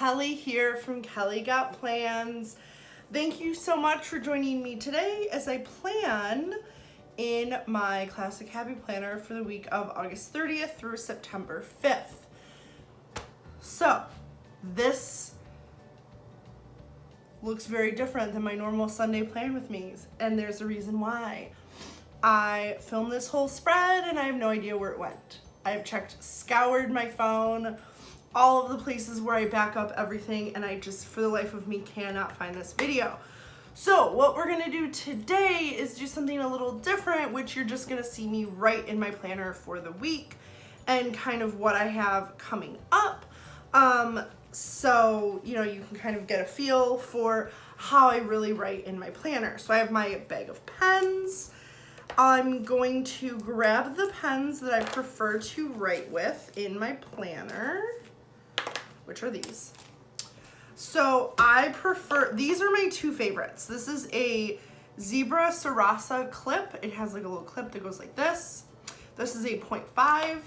Kelly here from Kelly Got Plans. Thank you so much for joining me today as I plan in my Classic Happy Planner for the week of August 30th through September 5th. So, this looks very different than my normal Sunday plan with me, and there's a reason why. I filmed this whole spread and I have no idea where it went. I've scoured my phone, all of the places where I back up everything, and I just, for the life of me, cannot find this video. So what we're gonna do today is do something a little different, which you're just gonna see me write in my planner for the week and kind of what I have coming up. So, you know, you can kind of get a feel for how I really write in my planner. So I have my bag of pens. I'm going to grab the pens that I prefer to write with in my planner, which are these. So I prefer, these are my two favorites. This is a Zebra Sarasa clip. It has like a little clip that goes like this. This is a 0.5.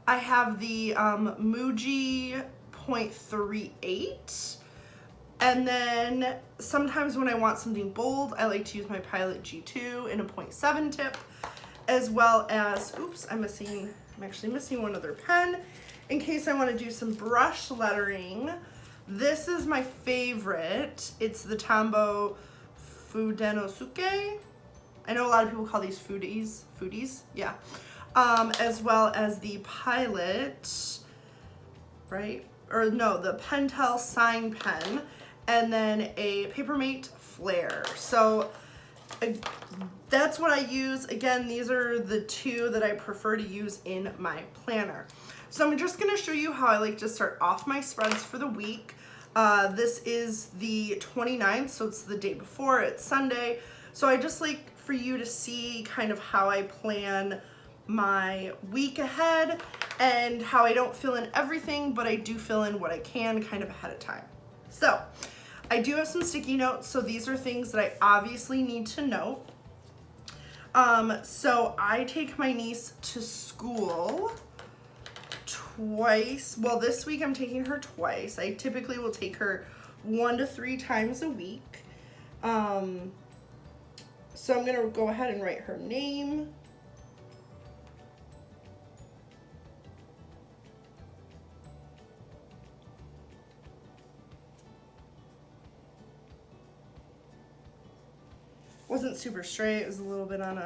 I have the Muji 0.38. And then sometimes when I want something bold, I like to use my Pilot G2 in a 0.7 tip, as well as, oops, I'm actually missing one other pen in case I want to do some brush lettering. This is my favorite. It's the Tombow Fudenosuke. I know a lot of people call these foodies, yeah. As well as the Pilot, right? Or no, the Pentel Sign Pen. And then a Papermate Flare. So that's what I use. Again, these are the two that I prefer to use in my planner. So I'm just gonna show you how I like to start off my spreads for the week. This is the 29th, so it's the day before, it's Sunday. So I just like for you to see kind of how I plan my week ahead and how I don't fill in everything, but I do fill in what I can kind of ahead of time. So I do have some sticky notes, so these are things that I obviously need to note. So I take my niece to school twice. Well, this week I'm taking her twice. I typically will take her 1 to 3 times a week. So I'm gonna go ahead and write her name. Wasn't super straight, it was a little bit on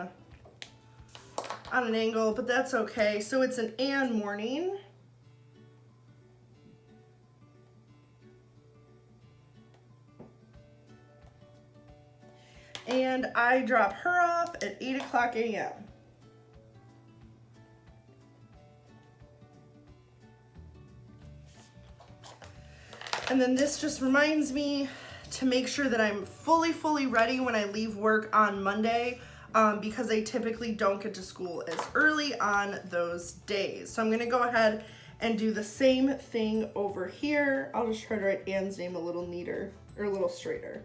an angle, but that's okay. So it's an Ann morning. And I drop her off at 8 o'clock a.m. And then this just reminds me to make sure that I'm fully ready when I leave work on Monday, because I typically don't get to school as early on those days. So I'm gonna go ahead and do the same thing over here. I'll just try to write Ann's name a little neater, or a little straighter.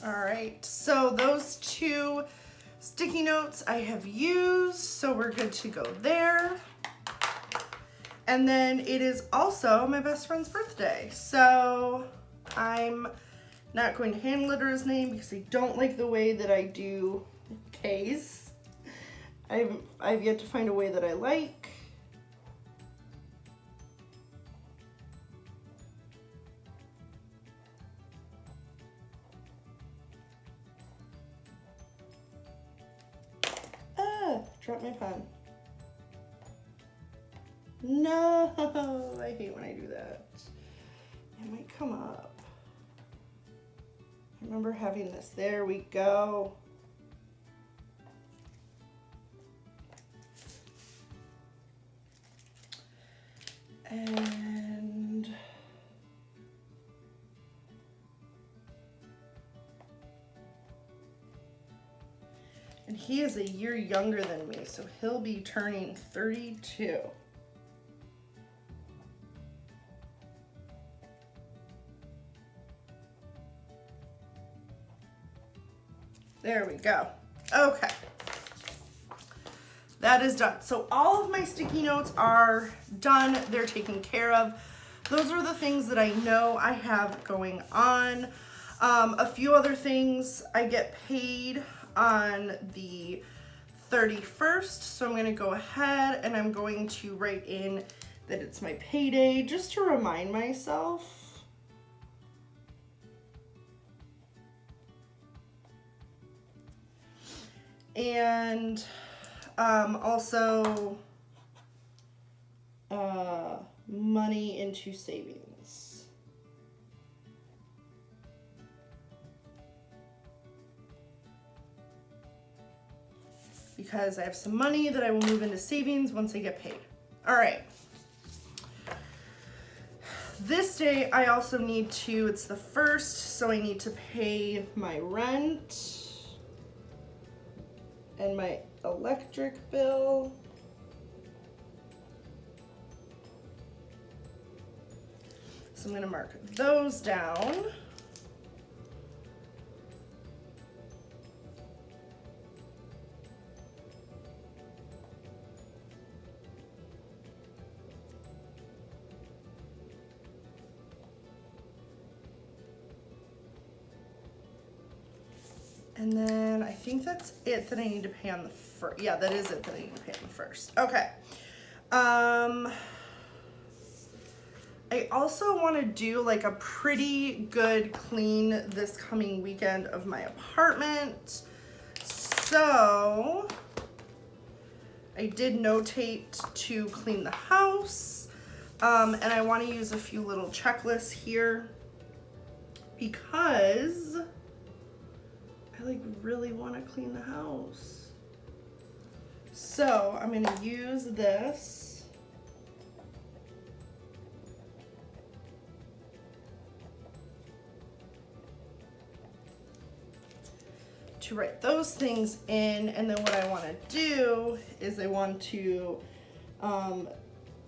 All right, so those two sticky notes I have used, so we're good to go there. And then it is also my best friend's birthday, so I'm not going to hand letter his name because I don't like the way that I do K's. I've yet to find a way that I like. Drop my pen. No, I hate when I do that. It might come up. I remember having this. There we go. And And he is a year younger than me, so he'll be turning 32. There we go. Okay. That is done. So all of my sticky notes are done. They're taken care of. Those are the things that I know I have going on. A few other things. I get paid on the 31st. So I'm going to go ahead and I'm going to write in that it's my payday just to remind myself. And also money into savings. Because I have some money that I will move into savings once I get paid. All right. This day I also need to, it's the 1st, so I need to pay my rent and my electric bill. So I'm going to mark those down. And then I think that's it that I need to pay on the first. Yeah, that is it that I need to pay on the 1st. Okay. I also want to do like a pretty good clean this coming weekend of my apartment. So I did notate to clean the house. And I want to use a few little checklists here because I like really want to clean the house. So I'm going to use this. To write those things in, and then what I want to do is I want to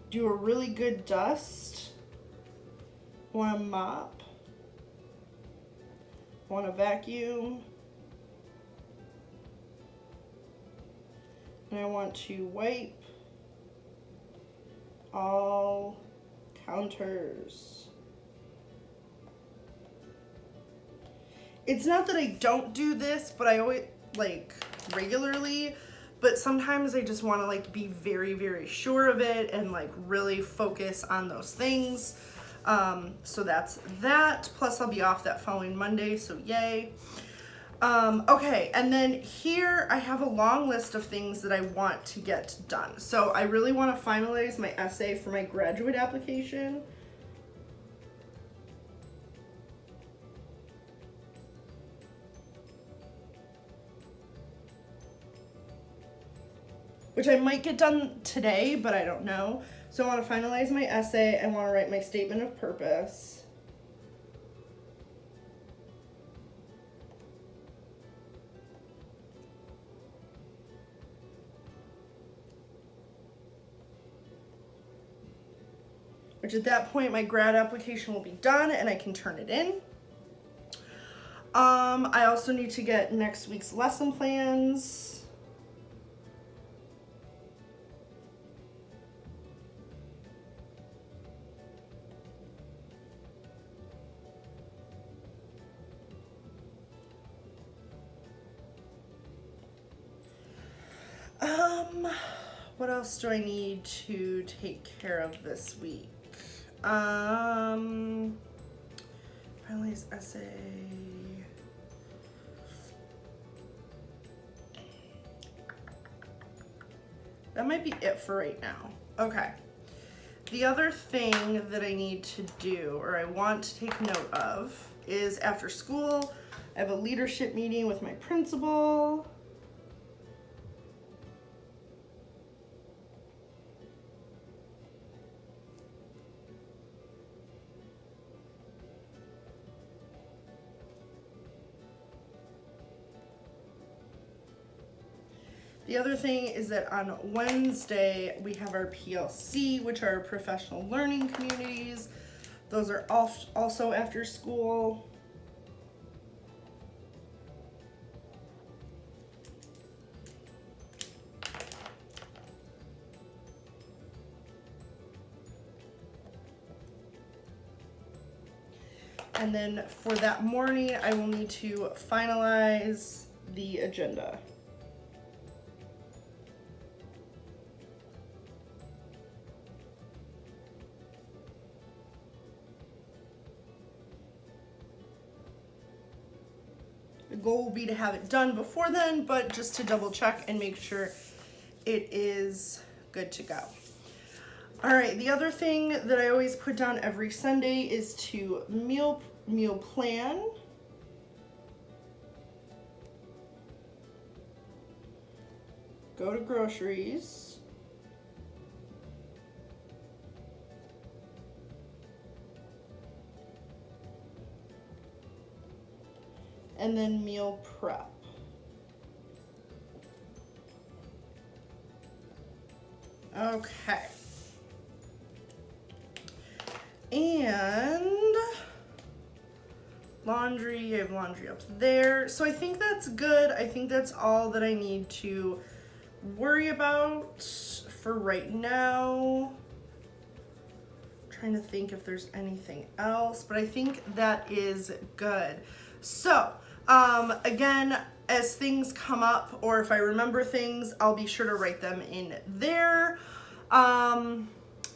do a really good dust. I want to mop. I want to vacuum. And I want to wipe all counters. It's not that I don't do this, but I always like regularly, but sometimes I just want to like be very, very sure of it and like really focus on those things. So that's that. Plus I'll be off that following Monday, so yay. Okay, and then here I have a long list of things that I want to get done. So I really want to finalize my essay for my graduate application. Which I might get done today, but I don't know. So I want to finalize my essay. I want to write my statement of purpose. Which at that point, my grad application will be done and I can turn it in. I also need to get next week's lesson plans. What else do I need to take care of this week? Finalize essay. That might be it for right now. Okay. The other thing that I need to do, or I want to take note of, is after school, I have a leadership meeting with my principal. The other thing is that on Wednesday, we have our PLC, which are professional learning communities. Those are also after school. And then for that morning, I will need to finalize the agenda. The goal will be to have it done before then, but just to double check and make sure it is good to go. All right, the other thing that I always put down every Sunday is to meal plan. Go to groceries. And then meal prep. Okay. And laundry, I have laundry up there. So I think that's good. I think that's all that I need to worry about for right now. I'm trying to think if there's anything else, but I think that is good. So, again, as things come up or if I remember things, I'll be sure to write them in there.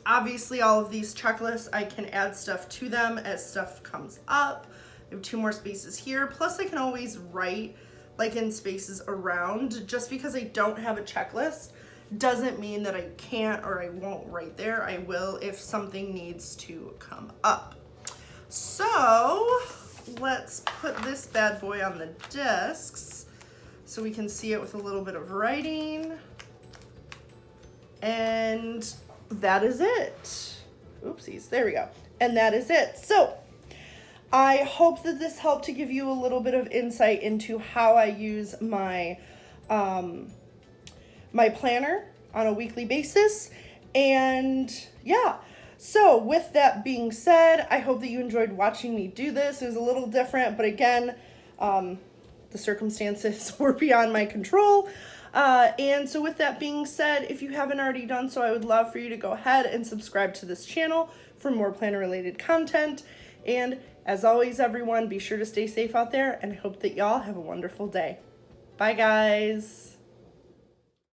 Obviously, all of these checklists, I can add stuff to them as stuff comes up. I have 2 more spaces here. Plus, I can always write like in spaces around. Just because I don't have a checklist doesn't mean that I can't or I won't write there. I will if something needs to come up. So let's put this bad boy on the desks so we can see it with a little bit of writing. And that is it. Oopsies, there we go. And that is it. So I hope that this helped to give you a little bit of insight into how I use my my planner on a weekly basis. And yeah, so with that being said, I hope that you enjoyed watching me do this. It was a little different, but again, the circumstances were beyond my control. And so with that being said, if you haven't already done so, I would love for you to go ahead and subscribe to this channel for more planner related content. And as always, everyone, be sure to stay safe out there and I hope that y'all have a wonderful day. Bye, guys.